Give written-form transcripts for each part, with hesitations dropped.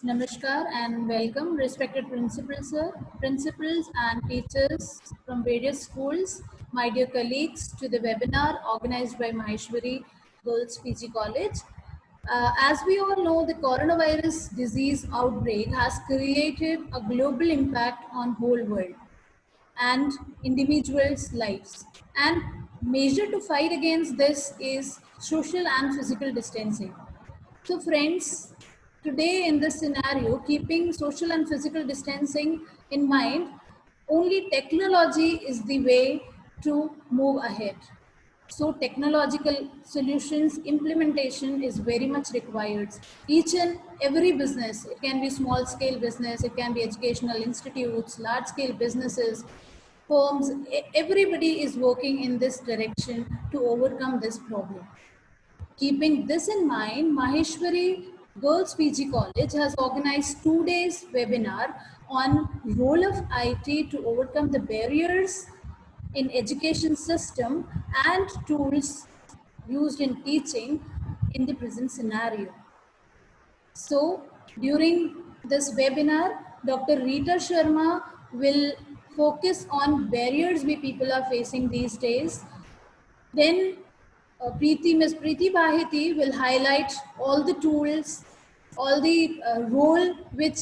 Namaskar and welcome, respected principals, sir, principals and teachers from various schools, my dear colleagues, to the webinar organized by Maheshwari Girls PG College. As we all know, the coronavirus disease outbreak has created a global impact on whole world and individuals' lives. And measure to fight against this is social and physical distancing. So friends, today in this scenario, keeping social and physical distancing in mind, only technology is the way to move ahead. So technological solutions implementation is very much required. Each and every business, it can be small scale business, it can be educational institutes, large scale businesses, homes, everybody is working in this direction to overcome this problem. Keeping this in mind, Maheshwari Girls PG College has organized 2 days webinar on role of IT to overcome the barriers in education system and tools used in teaching in the present scenario. So during this webinar, Dr. Rita Sharma will focus on barriers we people are facing these days. Then Ms. Preeti Baheti will highlight all the tools, all the role which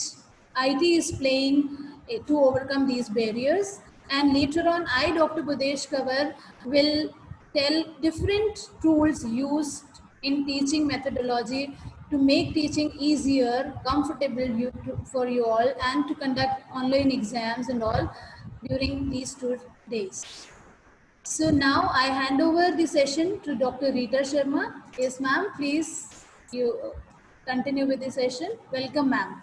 IT is playing to overcome these barriers. And later on, I, Dr. Budesh Kavar, will tell different tools used in teaching methodology to make teaching easier, comfortable for you all, and to conduct online exams and all during these 2 days. So now I hand over the session to Dr. Rita Sharma. Yes, ma'am, please you continue with the session. Welcome, ma'am.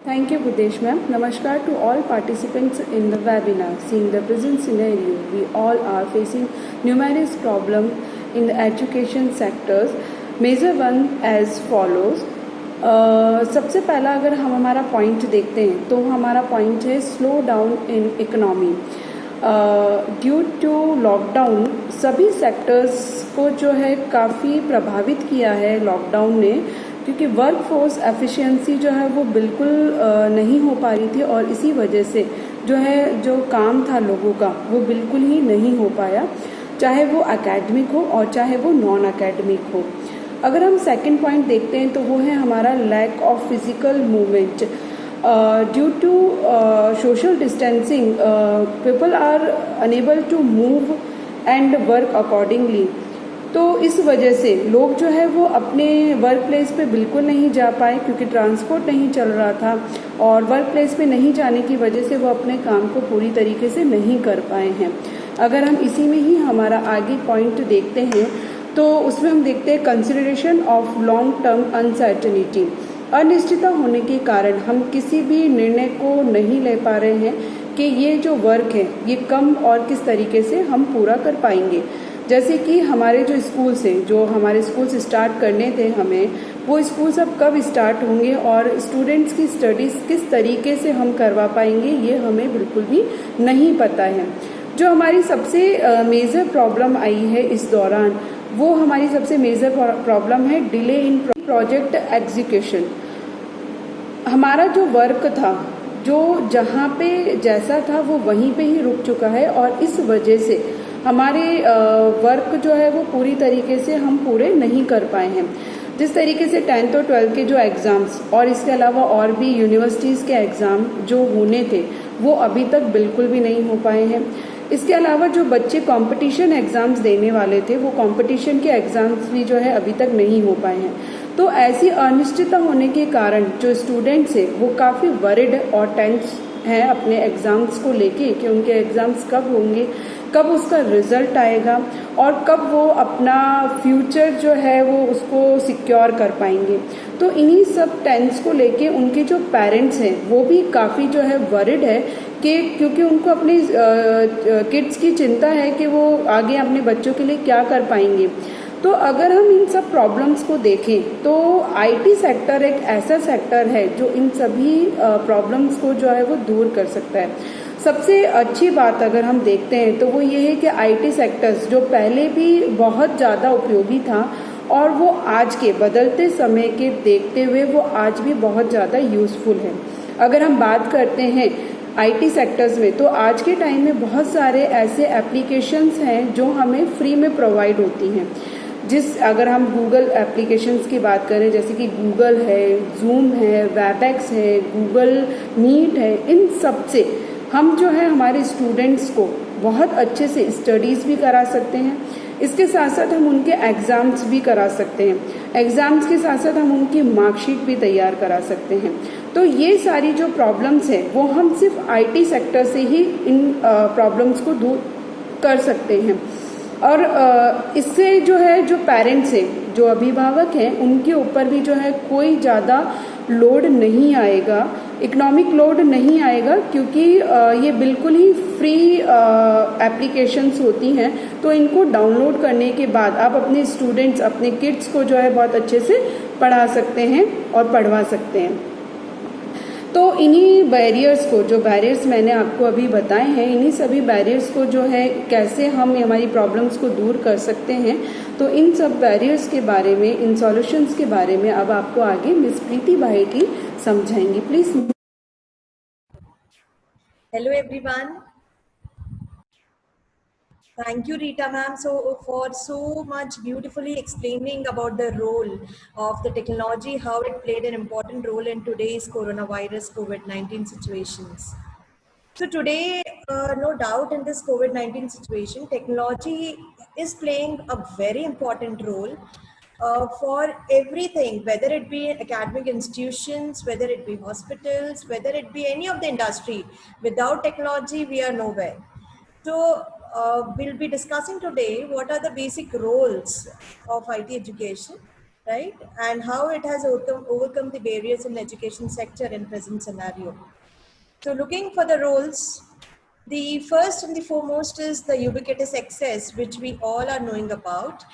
Thank you, Budesh ma'am. Namaskar to all participants in the webinar. Seeing the present scenario, we all are facing numerous problems in the education sectors. Major one as follows. सबसे पहला अगर हम हमारा point देखते हैं तो हमारा point है slow down in economy. Due to lockdown सभी सेक्टर्स को जो है काफ़ी प्रभावित किया है लॉकडाउन ने, क्योंकि वर्क फोर्स एफिशिएंसी जो है वो बिल्कुल नहीं हो पा रही थी और इसी वजह से जो काम था लोगों का वो बिल्कुल ही नहीं हो पाया, चाहे वो एकेडमिक हो और चाहे वो नॉन एकेडमिक हो. अगर हम सेकंड पॉइंट देखते हैं तो वो है हमारा lack of physical movement. Due to social distancing people are unable to move and work accordingly. तो इस वजह से लोग जो है वो अपने वर्क प्लेस पे बिल्कुल नहीं जा पाए, क्योंकि ट्रांसपोर्ट नहीं चल रहा था और वर्क प्लेस पे नहीं जाने की वजह से वो अपने काम को पूरी तरीके से नहीं कर पाए हैं. अगर हम इसी में ही हमारा आगे पॉइंट देखते हैं तो उसमें हम देखते हैं consideration of long term uncertainty. अनिश्चितता होने के कारण हम किसी भी निर्णय को नहीं ले पा रहे हैं कि ये जो वर्क है ये कम और किस तरीके से हम पूरा कर पाएंगे. जैसे कि हमारे जो स्कूल्स हैं, जो हमारे स्कूल्स स्टार्ट करने थे हमें, वो स्कूल्स अब कब स्टार्ट होंगे और स्टूडेंट्स की स्टडीज़ किस तरीके से हम करवा पाएंगे ये हमें बिल्कुल भी नहीं पता है. जो हमारी सबसे मेजर प्रॉब्लम आई है इस दौरान, वो हमारी सबसे मेजर प्रॉब्लम है डिले इन प्रोजेक्ट एग्जीक्यूशन. हमारा जो वर्क था, जो जहाँ पे जैसा था वो वहीं पे ही रुक चुका है और इस वजह से हमारे वर्क जो है वो पूरी तरीके से हम पूरे नहीं कर पाए हैं. जिस तरीके से 10th और 12th के जो एग्ज़ाम्स और इसके अलावा और भी यूनिवर्सिटीज़ के एग्ज़ाम जो होने थे वो अभी तक बिल्कुल भी नहीं हो पाए हैं. इसके अलावा जो बच्चे कंपटीशन एग्ज़ाम्स देने वाले थे वो कंपटीशन के एग्ज़ाम्स भी जो है अभी तक नहीं हो पाए हैं. तो ऐसी अनिश्चितता होने के कारण जो स्टूडेंट्स है वो काफ़ी वरिड और टेंस हैं अपने एग्ज़ाम्स को लेके कि उनके एग्ज़ाम्स कब होंगे, कब उसका रिज़ल्ट आएगा और कब वो अपना फ्यूचर जो है वो उसको सिक्योर कर पाएंगे. तो इन्हीं सब टेंस को लेके उनके जो पेरेंट्स हैं वो भी काफ़ी जो है वरिड है कि क्योंकि उनको अपने किड्स की चिंता है कि वो आगे अपने बच्चों के लिए क्या कर पाएंगे. तो अगर हम इन सब प्रॉब्लम्स को देखें तो आईटी सेक्टर एक ऐसा सेक्टर है जो इन सभी प्रॉब्लम्स को जो है वो दूर कर सकता है. सबसे अच्छी बात अगर हम देखते हैं तो वो ये है कि आईटी सेक्टर्स जो पहले भी बहुत ज़्यादा उपयोगी था और वो आज के बदलते समय के देखते हुए वो आज भी बहुत ज़्यादा यूज़फुल है। अगर हम बात करते हैं आईटी सेक्टर्स में, तो आज के टाइम में बहुत सारे ऐसे एप्लीकेशंस हैं जो हमें फ्री में प्रोवाइड होती हैं। अगर हम गूगल एप्लीकेशंस की बात करें, जैसे कि गूगल है, जूम है, वेबएक्स है, गूगल मीट है, इन सब से हम जो है हमारे स्टूडेंट्स को बहुत अच्छे से स्टडीज़ भी करा सकते हैं। इसके साथ साथ हम उनके एग्ज़ाम्स भी करा सकते हैं। एग्ज़ाम्स के साथ साथ हम उनकी मार्कशीट भी तैयार करा सकते हैं। तो ये सारी जो प्रॉब्लम्स हैं वो हम सिर्फ आईटी सेक्टर से ही इन प्रॉब्लम्स को दूर कर सकते हैं। और इससे जो है जो पेरेंट्स हैं, जो अभिभावक हैं, उनके ऊपर भी जो है कोई ज़्यादा लोड नहीं आएगा, इकोनॉमिक लोड नहीं आएगा, क्योंकि ये बिल्कुल ही फ्री एप्लीकेशंस होती हैं। तो इनको डाउनलोड करने के बाद आप अपने स्टूडेंट्स, अपने किड्स को जो है बहुत अच्छे से पढ़ा सकते हैं और पढ़वा सकते हैं। तो इन्हीं बैरियर्स को, जो बैरियर्स मैंने आपको अभी बताए हैं, इन्हीं सभी बैरियर्स को जो है कैसे हम हमारी प्रॉब्लम्स को दूर कर सकते हैं, तो इन सब बैरियर्स के बारे में, इन सॉल्यूशंस के बारे में अब आपको आगे मिस प्रीति भाटी समझाएंगी। Please. Hello everyone. Thank you, Rita ma'am, for so much beautifully explaining about the role of the technology, how it played an important role in today's coronavirus COVID-19 situations. So today, no doubt in this COVID-19 situation, technology is playing a very important role for everything, whether it be academic institutions, whether it be hospitals, whether it be any of the industry. Without technology, we are nowhere. So we'll be discussing today what are the basic roles of IT education, right? And how it has overcome the barriers in the education sector in present scenario. So looking for the roles, the first and the foremost is the ubiquitous access, which we all are knowing about.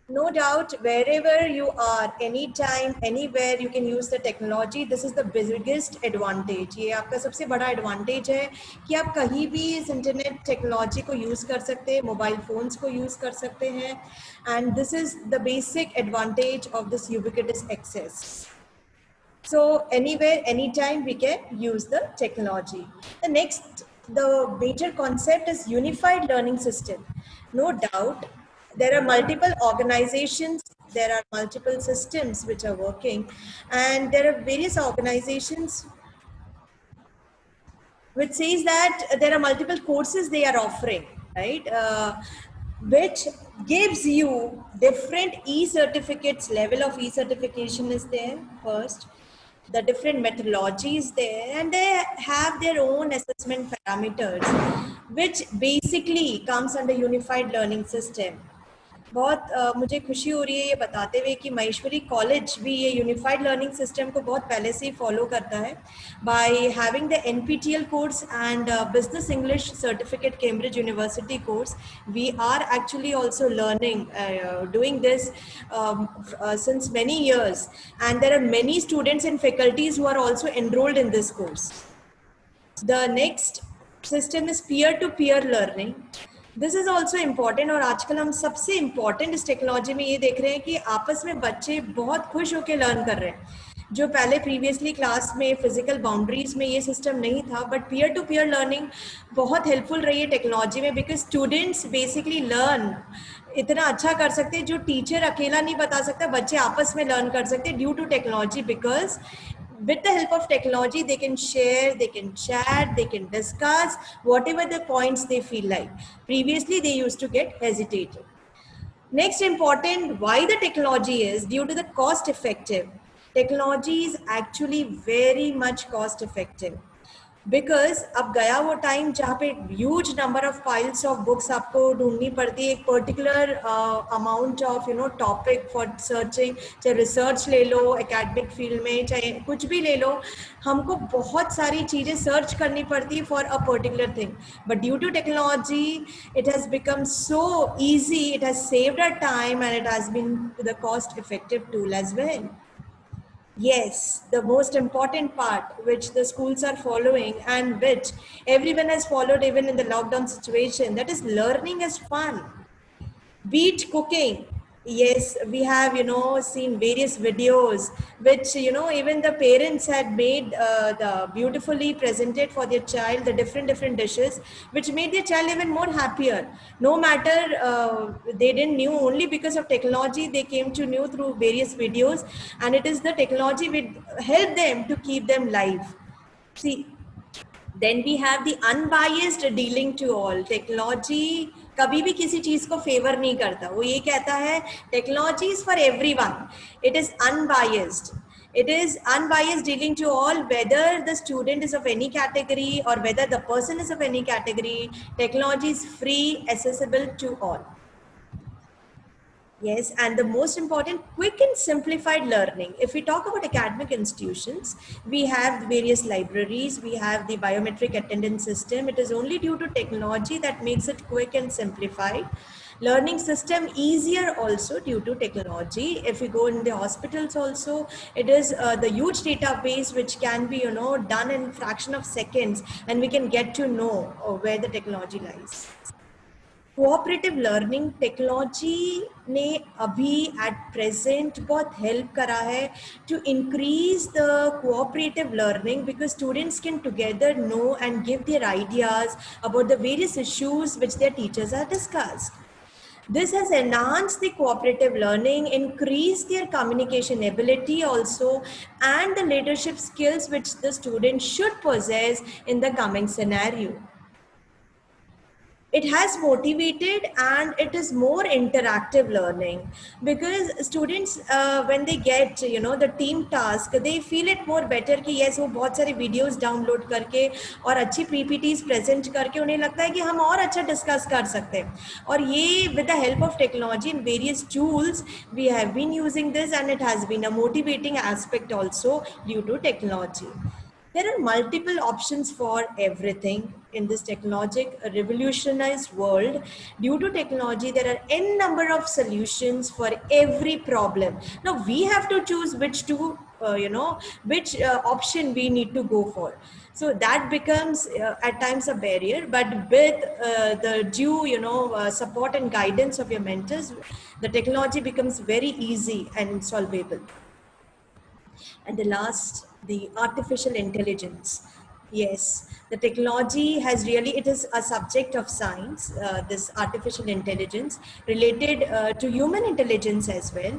No doubt, wherever you are, anytime, anywhere, you can use the technology. This is the biggest advantage. ये आपका सबसे बड़ा advantage है कि आप कहीं भी इस internet technology को use कर सकते हैं, mobile phones को use कर सकते हैं, and this is the basic advantage of this ubiquitous access. So anywhere, anytime, we can use the technology. The major concept is unified learning system. No doubt, there are multiple organizations, there are multiple systems which are working, and there are various organizations which says that there are multiple courses they are offering, right? Which gives you different e-certificates, level of e-certification is there first, the different methodologies there, and they have their own assessment parameters, which basically comes under unified learning system. बहुत मुझे खुशी हो रही है ये बताते हुए कि महेश्वरी कॉलेज भी ये यूनिफाइड लर्निंग सिस्टम को बहुत पहले से ही फॉलो करता है by having the NPTEL course and business English certificate Cambridge university course. We are actually also learning doing this since many years, and there are many students and faculties who are also enrolled in this course. The next system is peer-to-peer learning. This is also important, और आजकल हम सबसे important इस technology में ये देख रहे हैं कि आपस में बच्चे बहुत खुश होकर लर्न कर रहे हैं, जो पहले प्रीवियसली क्लास में फिजिकल बाउंड्रीज में ये सिस्टम नहीं था. But peer to peer learning बहुत हेल्पफुल रही है टेक्नोलॉजी में, बिकॉज स्टूडेंट्स बेसिकली लर्न इतना अच्छा कर सकते हैं जो टीचर अकेला नहीं बता सकता, बच्चे आपस में लर्न कर सकते हैं due to technology. Because with the help of technology, they can share, they can chat, they can discuss whatever the points they feel like. Previously, they used to get hesitated. Next important, why the technology is due to the cost effective. Technology is actually very much cost effective. Because अब गया वो time जहाँ पे huge number of files of books आपको ढूंढनी पड़ती है एक particular amount of topic for searching. चाहे रिसर्च ले लो एकेडमिक फील्ड में, चाहे कुछ भी ले लो, हमको बहुत सारी चीज़ें सर्च करनी पड़ती है for a particular thing. But due to technology it has become so easy, it has saved a time and it has been the cost effective tool as well. Yes, the most important part which the schools are following and which everyone has followed even in the lockdown situation, that is learning is fun. Be it cooking, Yes, we have, seen various videos which, even the parents had made the beautifully presented for their child, the different dishes, which made their child even more happier. No matter they didn't knew, only because of technology, they came to know through various videos, and it is the technology which help them to keep them live. See, then we have the unbiased dealing to all. Technology कभी भी किसी चीज को favour नहीं करता, वो ये कहता है technology is for everyone, it is unbiased, it is unbiased dealing to all, whether the student is of any category or whether the person is of any category. Technology is free, accessible to all. Yes, and the most important, quick and simplified learning. If we talk about academic institutions, we have various libraries, we have the biometric attendance system. It is only due to technology that makes it quick and simplified. Learning system easier also due to technology. If we go in the hospitals also, it is the huge database which can be, done in fraction of seconds, and we can get to know where the technology lies. Cooperative learning technology ने अभी at present बहुत help करा है to increase the cooperative learning, because students can together know and give their ideas about the various issues which their teachers are discussed. This has enhanced the cooperative learning, increased their communication ability also, and the leadership skills which the student should possess in the coming scenario. It has motivated and it is more interactive learning, because students when they get the team task, they feel it more better कि yes, वो बहुत सारे videos download करके और अच्छी PPTs present करके उन्हें लगता है कि हम और अच्छा discuss कर सकते हैं. और ये with the help of technology and various tools, we have been using this, and it has been a motivating aspect also due to technology. There are multiple options for everything in this technologic revolutionized world. Due to technology, there are n number of solutions for every problem. Now we have to choose which option we need to go for. So that becomes at times a barrier, but with the due support and guidance of your mentors, the technology becomes very easy and solvable. And the last, the artificial intelligence. Yes, the technology has really, it is a subject of science, this artificial intelligence related to human intelligence as well.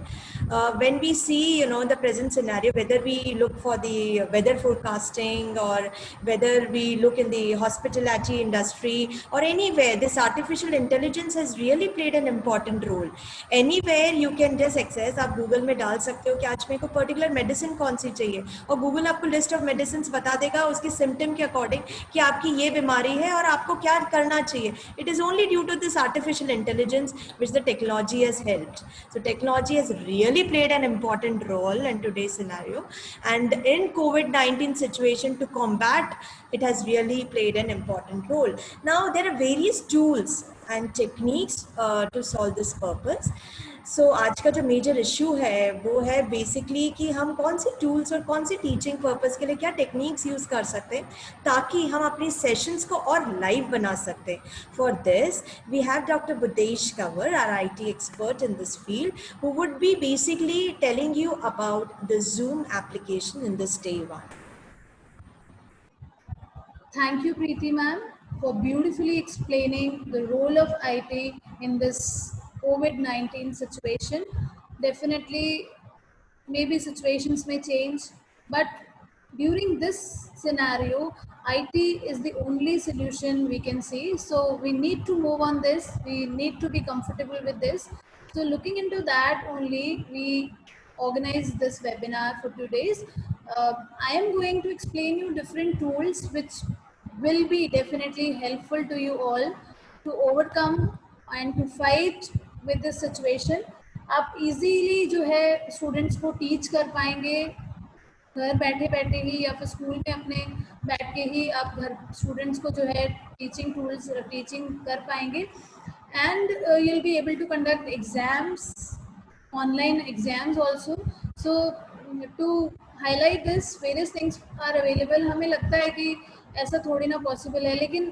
When we see, the present scenario, whether we look for the weather forecasting or whether we look in the hospitality industry or anywhere, this artificial intelligence has really played an important role. Anywhere you can just access, आप Google में डाल सकते हो कि आज मेरे को particular medicine कौन सी चाहिए, और Google आपको list of medicines बता देगा उसके symptom के according कि आपकी ये बीमारी है और आपको क्या करना चाहिए. It is only due to this artificial intelligence which the technology has helped. So technology has really played an important role in today's scenario, and in COVID-19 situation, to combat it has really played an important role. Now there are various tools and techniques to solve this purpose. So आज का जो major issue है वो है basically कि हम कौन सी tools और कौन सी टीचिंग पर्पस के लिए क्या टेक्निक्स यूज़ कर सकते हैं ताकि हम अपनी सेशंस को और लाइव बना सकते हैं. For this we have doctor Budesh Kanwar, are IT expert in this field, who would be basically telling you about the Zoom application in this day one. Thank you, Preeti ma'am, for beautifully explaining the role of IT in this COVID-19 situation. Definitely, maybe situations may change, but during this scenario, IT is the only solution we can see. So we need to move on this. We need to be comfortable with this. So looking into that only, we organized this webinar for 2 days. I am going to explain you different tools which will be definitely helpful to you all to overcome and to fight with this situation. आप easily जो है students को teach कर पाएंगे घर बैठे बैठे ही, या फिर स्कूल में अपने बैठ के ही आप घर स्टूडेंट्स को जो है टीचिंग टूल्स टीचिंग कर पाएंगे. And you'll be able to conduct exams, online exams also. So to highlight this, various things are available. हमें लगता है कि ऐसा थोड़ी ना पॉसिबल है, लेकिन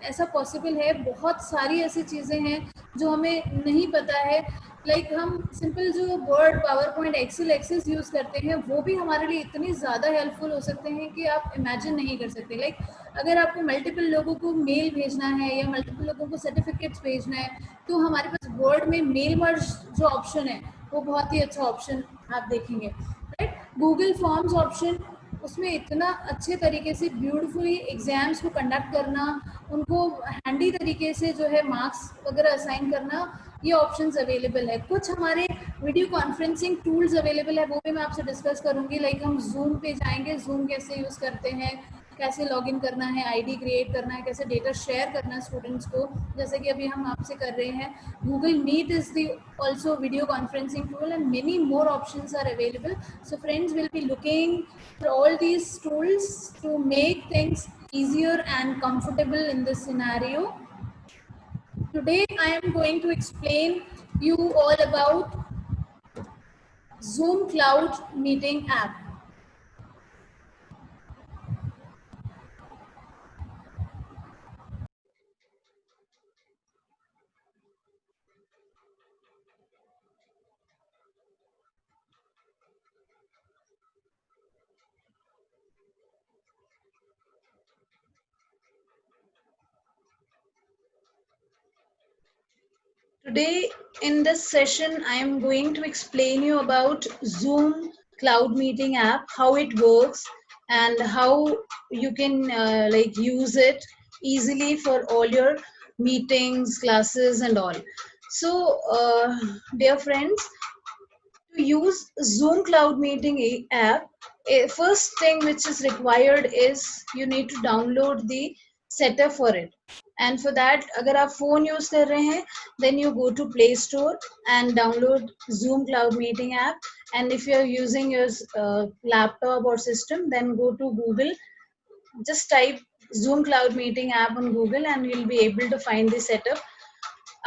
ऐसा पॉसिबल है. बहुत सारी ऐसी चीज़ें हैं जो हमें नहीं पता है. लाइक हम सिंपल जो Word, PowerPoint, Excel, Access use करते हैं वो भी हमारे लिए इतनी ज़्यादा हेल्पफुल हो सकते हैं कि आप इमेजिन नहीं कर सकते। लाइक अगर आपको मल्टीपल लोगों को मेल भेजना है या मल्टीपल लोगों को सर्टिफिकेट्स भेजना है, तो हमारे पास वर्ड में मेल मर्ज जो ऑप्शन है वो बहुत ही अच्छा ऑप्शन आप देखेंगे, राइट। गूगल फॉर्म्स ऑप्शन, उसमें इतना अच्छे तरीके से ब्यूटीफुली एग्जाम्स को कंडक्ट करना, उनको हैंडी तरीके से जो है मार्क्स वगैरह असाइन करना, ये ऑप्शंस अवेलेबल है। कुछ हमारे वीडियो कॉन्फ्रेंसिंग टूल्स अवेलेबल है, वो भी मैं आपसे डिस्कस करूंगी। लाइक हम जूम पे जाएंगे, जूम कैसे यूज़ करते हैं, कैसे लॉगिन करना है, आईडी क्रिएट करना है, कैसे डेटा शेयर करना है स्टूडेंट्स को, जैसे कि अभी हम आपसे कर रहे हैं। Google Meet is the also video conferencing tool, and many more options are available. So friends will be looking for all these tools to make things easier and comfortable in this scenario. Today I am going to explain you all about Zoom Cloud Meeting app. Today in this session, I am going to explain you about Zoom Cloud Meeting app, how it works and how you can like use it easily for all your meetings, classes and all. So dear friends, to use Zoom Cloud Meeting app, first thing which is required is you need to download the setup for it. And for that, अगर आप phone use कर रहे हैं, then you go to Play Store and download Zoom Cloud Meeting app. And if you are using your laptop or system, then go to Google. Just type Zoom Cloud Meeting app on Google, and you'll be able to find the setup.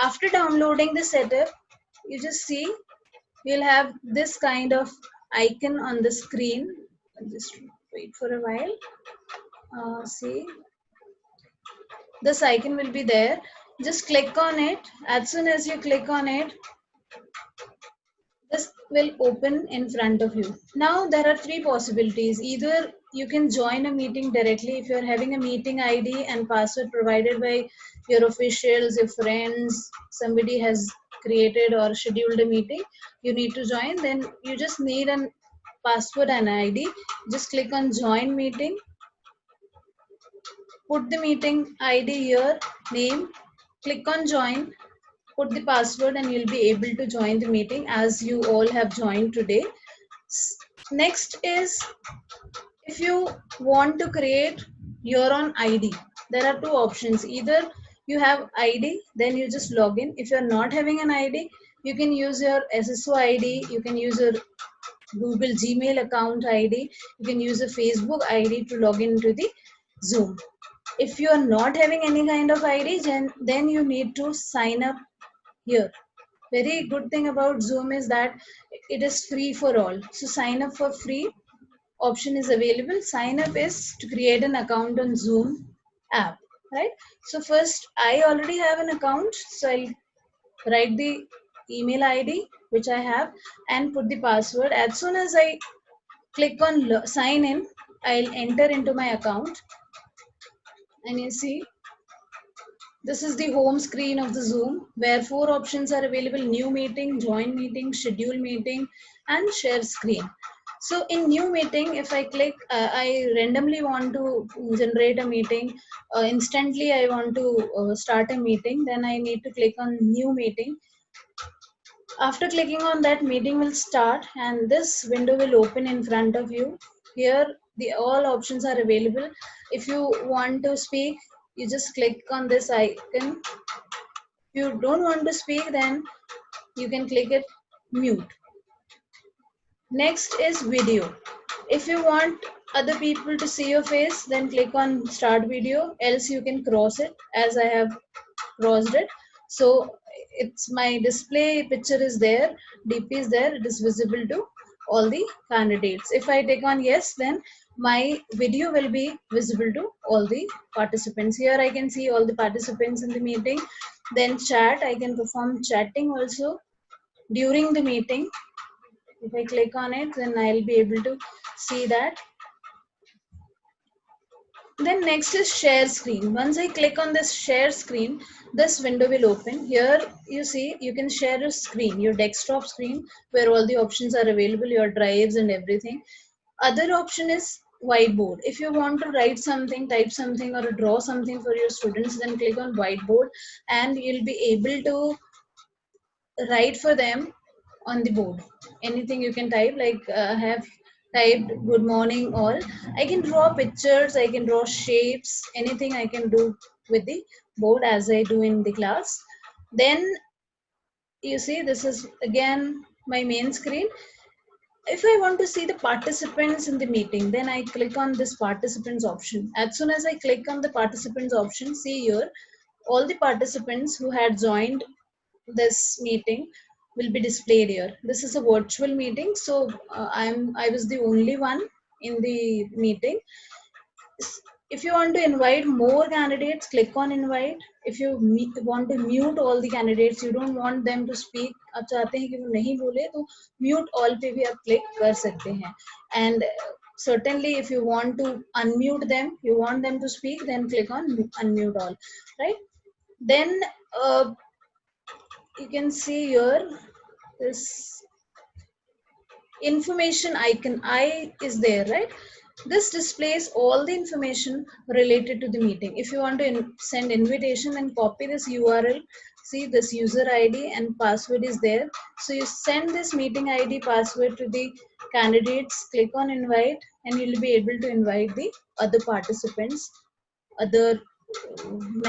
After downloading the setup, you just see you'll have this kind of icon on the screen. Just wait for a while. See, this icon will be there. Just click on it. As soon as you click on it, this will open in front of you. Now there are three possibilities. Either you can join a meeting directly if you're having a meeting ID and password provided by your officials, your friends, somebody has created or scheduled a meeting, you need to join. Then you just need a password and ID. Just click on join meeting. Put the meeting ID here, name, click on join, put the password and you'll be able to join the meeting as you all have joined today. Next is if you want to create your own ID, there are two options. Either you have ID, then you just log in. If you're not having an ID, you can use your SSO ID, you can use your Google Gmail account ID, you can use a Facebook ID to log into the Zoom. If you are not having any kind of ID, then you need to sign up here. Very good thing about Zoom is that it is free for all. So sign up for free option is available. Sign up is to create an account on Zoom app, right? So first I already have an account, so I'll write the email ID which I have and put the password. As soon as I click on sign in, I'll enter into my account and you see this is the home screen of the Zoom where four options are available: new meeting, join meeting, schedule meeting and share screen. So in new meeting, if I click, I randomly want to generate a meeting, instantly I want to start a meeting, then I need to click on new meeting. After clicking on that, meeting will start and this window will open in front of you. Here the all options are available. If you want to speak, you just click on this icon. If you don't want to speak, then you can click it mute. Next is video. If you want other people to see your face, then click on start video, else you can cross it as I have crossed it. So it's my display picture is there, DP is there, it is visible to all the candidates. If I take on yes, then my video will be visible to all the participants. Here I can see all the participants in the meeting. Then chat, I can perform chatting also. during the meeting. If I click on it, then I'll be able to see that. Then next is share screen. Once I click on this share screen, this window will open. Here you see you can share a screen, your desktop screen, where all the options are available, your drives and everything. Other option is whiteboard. If you want to write something, type something, or draw something for your students, then click on whiteboard and you'll be able to write for them on the board. Anything you can type, like I have typed good morning all. I can draw pictures, I can draw shapes, anything I can do with the board as I do in the class. Then you see this is again my main screen. If I want to see the participants in the meeting, then I click on this participants option. As soon as I click on the participants option, see here, all the participants who had joined this meeting will be displayed here. This is a virtual meeting, so I was the only one in the meeting. If you want to invite more candidates, click on invite. If you want to mute all the candidates, you don't want them to speak, आप चाहते हैं कि वो नहीं बोले, तो mute all पे भी आप click कर सकते हैं. And certainly if you want to unmute them, you want them to speak, then click on unmute all, right? Then you can see here this information icon, I is there, right? This displays all the information related to the meeting. If you want to send invitation, then copy this URL. See, this user ID and password is there. So you send this meeting ID password to the candidates, click on invite, and you'll be able to invite the other participants, other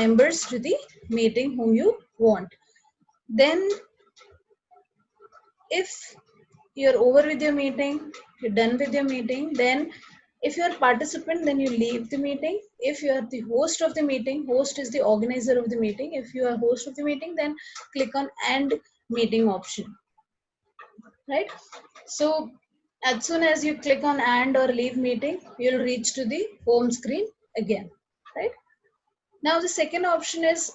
members to the meeting whom you want. Then if you're over with your meeting, you're done with your meeting, then if you're a participant, then you leave the meeting. If you are the host of the meeting, host is the organizer of the meeting. If you are host of the meeting, then click on end meeting option, right? So as soon as you click on end or leave meeting, you'll reach to the home screen again, right? Now the second option is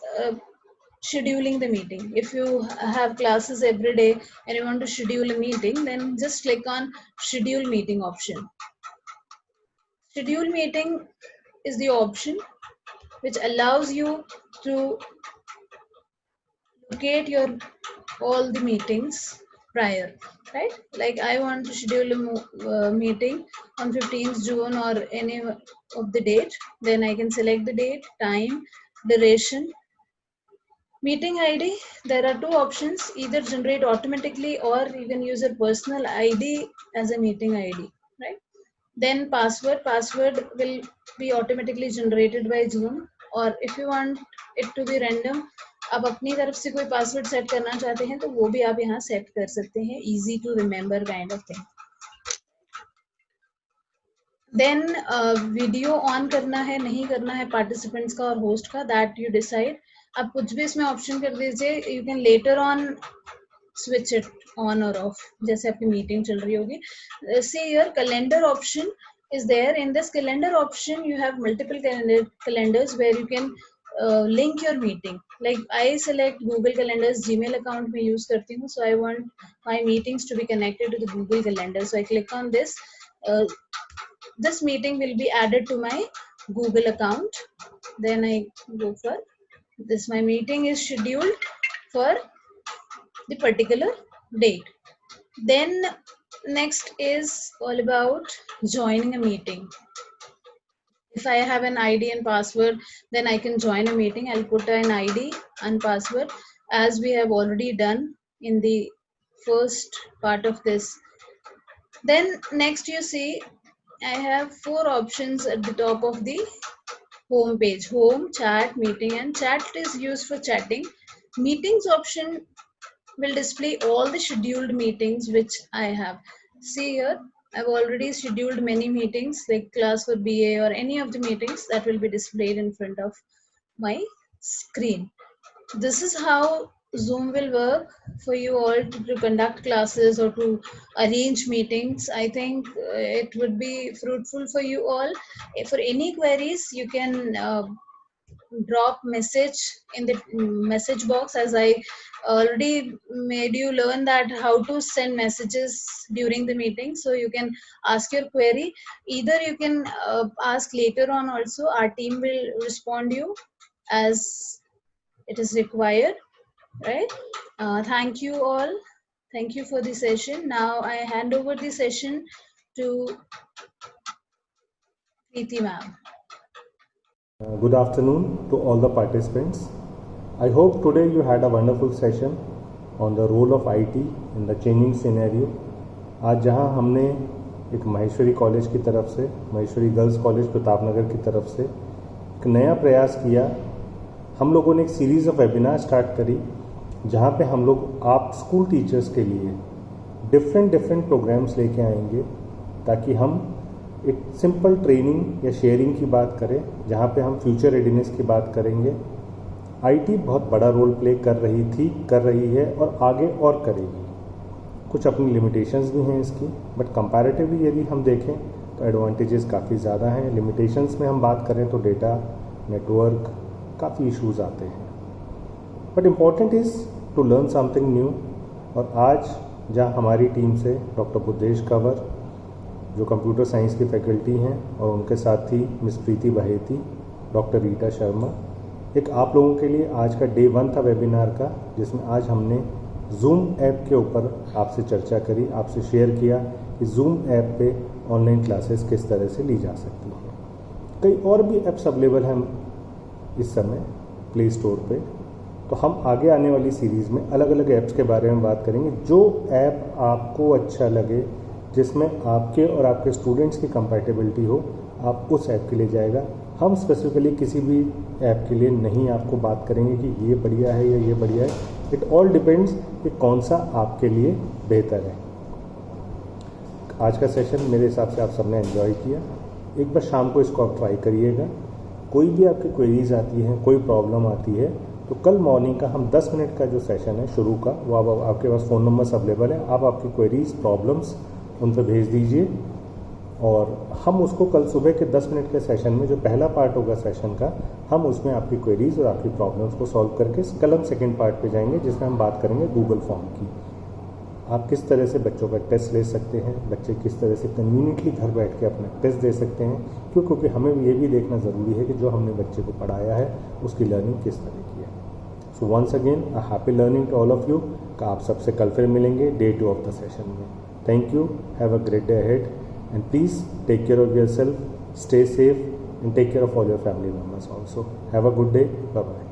scheduling the meeting. If you have classes every day and you want to schedule a meeting, then just click on schedule meeting option. Schedule meeting is the option which allows you to locate your all the meetings prior, right? Like I want to schedule a meeting on 15th June or any of the date, then I can select the date, time, duration. Meeting ID, there are two options, either generate automatically or you can use your personal ID as a meeting ID, right? Then password will be automatically generated by Zoom, or if you want it to be random, आप अपनी तरफ से कोई password set करना चाहते हैं तो वो भी आप यहाँ सेट कर सकते हैं, easy to remember kind of thing. Then video on करना है नहीं करना है पार्टिसिपेंट्स का और होस्ट का, दैट यू डिसाइड. आप कुछ भी इसमें ऑप्शन कर दीजिए, you can later on switch it on or off जैसे आपकी मीटिंग चल रही होगी. See here, calendar option is there. In this calendar option you have multiple calendars where you can link your meeting. Like I select Google Calendars, Gmail account में use करती हूँ, so I want my meetings to be connected to the Google Calendar. So I click on this. This meeting will be added to my Google account. Then I go for this. My meeting is scheduled for the particular date. Then next is all about joining a meeting. If I have an ID and password, then I can join a meeting. I'll put an ID and password as we have already done in the first part of this. Then next you see I have 4 options at the top of the home page: home, chat, meeting, and chat is used for chatting. Meetings option will display all the scheduled meetings which I have. See here, I've already scheduled many meetings like class for BA or any of the meetings that will be displayed in front of my screen. This is how Zoom will work for you all to conduct classes or to arrange meetings. I think it would be fruitful for you all. For any queries, you can drop message in the message box, as I already made you learn that how to send messages during the meeting. So you can ask your query. Either you can ask later on also. Our team will respond you as it is required, right? Thank you all. Thank you for the session. Now I hand over the session to Preeti ma'am. Good afternoon to all the participants. I hope today you had a wonderful session on the role of IT in the changing scenario. आज जहां हमने एक Maheshwari college की तरफ से, Maheshwari girls college Pratapnagar की तरफ से एक नया प्रयास किया, हम लोगों ने एक सीरीज़ ऑफ वेबिनार स्टार्ट करी जहां पे हम लोग आप स्कूल टीचर्स के लिए डिफरेंट प्रोग्राम्स लेके आएंगे ताकि हम एक सिंपल ट्रेनिंग या शेयरिंग की बात करें, जहाँ पे हम फ्यूचर रेडीनेस की बात करेंगे। आईटी बहुत बड़ा रोल प्ले कर रही थी, कर रही है और आगे और करेगी। कुछ अपनी लिमिटेशंस भी हैं इसकी, बट कंपैरेटिवली यदि हम देखें तो एडवांटेजेस काफ़ी ज़्यादा हैं। लिमिटेशंस में हम बात करें तो डेटा, नेटवर्क, काफ़ी इश्यूज आते हैं, but important is to learn something new. और आज जहाँ हमारी टीम से डॉक्टर बुद्धेश कंवर जो कंप्यूटर साइंस की फैकल्टी हैं और उनके साथ ही मिस प्रीति बहेती, डॉक्टर रीटा शर्मा, एक आप लोगों के लिए आज का डे 1 था वेबिनार का, जिसमें आज हमने जूम ऐप के ऊपर आपसे चर्चा करी, आपसे शेयर किया कि जूम ऐप पे ऑनलाइन क्लासेस किस तरह से ली जा सकती हैं। कई और भी ऐप्स अवेलेबल हैं इस समय प्ले स्टोर पे, तो हम आगे आने वाली सीरीज़ में अलग अलग ऐप्स के बारे में बात करेंगे। जो ऐप आपको अच्छा लगे, जिसमें आपके और आपके स्टूडेंट्स की कंपैटिबिलिटी हो, आप उस ऐप के लिए जाएगा। हम स्पेसिफिकली किसी भी ऐप के लिए नहीं आपको बात करेंगे कि ये बढ़िया है या ये बढ़िया है। इट ऑल डिपेंड्स कि कौन सा आपके लिए बेहतर है। आज का सेशन मेरे हिसाब से आप सबने एंजॉय किया। एक बार शाम को इसको आप ट्राई करिएगा। कोई भी आपकी क्वेरीज आती हैं, कोई प्रॉब्लम आती है, तो कल मॉर्निंग का हम 10 मिनट का जो सेशन है शुरू का, वो अब आपके पास फ़ोन नंबर्स अवेलेबल है। आप आपकी क्वेरीज, प्रॉब्लम्स उन पर भेज दीजिए और हम उसको कल सुबह के 10 मिनट के सेशन में, जो पहला पार्ट होगा सेशन का, हम उसमें आपकी क्वेरीज और आपकी प्रॉब्लम्स को सॉल्व करके कल हम सेकेंड पार्ट पे जाएंगे, जिसमें हम बात करेंगे गूगल फॉर्म की। आप किस तरह से बच्चों का टेस्ट ले सकते हैं, बच्चे किस तरह से कन्वीनियंटली घर बैठ के अपना टेस्ट दे सकते हैं, क्योंकि हमें ये भी देखना ज़रूरी है कि जो हमने बच्चे को पढ़ाया है उसकी लर्निंग किस तरह की है। So once again a happy learning to all of you. का आप सबसे कल फिर मिलेंगे डे 2 ऑफ द सेशन में। Thank you, have a great day ahead, and please take care of yourself, stay safe, and take care of all your family members also. Have a good day, bye bye.